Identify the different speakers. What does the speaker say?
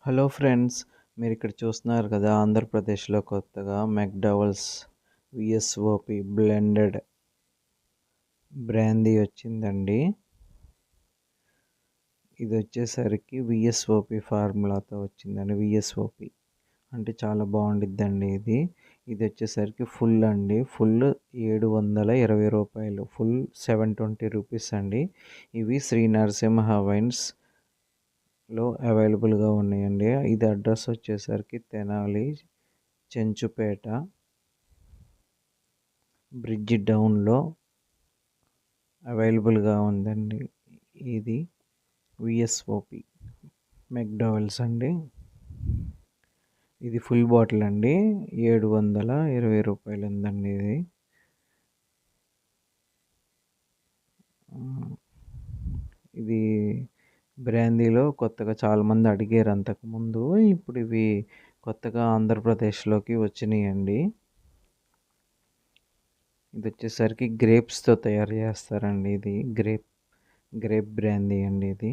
Speaker 1: Hello friends, మీరు ఇక్కడ చూస్తున్నారు కదా, ఆంధ్రప్రదేశ్లో కొత్తగా మెక్డవల్స్ విఎస్ఓపి బ్లెండెడ్ బ్రాందీ వచ్చిందండి. ఇది వచ్చేసరికి విఎస్ఓపి ఫార్ములాతో వచ్చిందండి. విఎస్ఓపి అంటే చాలా బాగుండిద్దండి. ఇది వచ్చేసరికి ఫుల్ అండి. ఫుల్ 720 రూపాయలు, ఫుల్ 720 రూపీస్ అండి. ఇవి శ్రీ నరసింహ వైన్స్లో అవైలబుల్గా ఉన్నాయండి. ఇది అడ్రస్ వచ్చేసరికి తెనాలి, చెంచుపేట, బ్రిడ్జ్ డౌన్లో అవైలబుల్గా ఉందండి. ఇది విఎస్ఓపి మెక్డవెల్స్ అండి. ఇది ఫుల్ బాటిల్ అండి. 720 రూపాయలు ఉందండి. ఇది బ్రాందీలో కొత్తగా చాలామంది అడిగారు అంతకుముందు. ఇప్పుడు ఇవి కొత్తగా ఆంధ్రప్రదేశ్లోకి వచ్చినాయండి. ఇది వచ్చేసరికి గ్రేప్స్తో తయారు చేస్తారండి. ఇది గ్రేప్ బ్రాందీ అండి. ఇది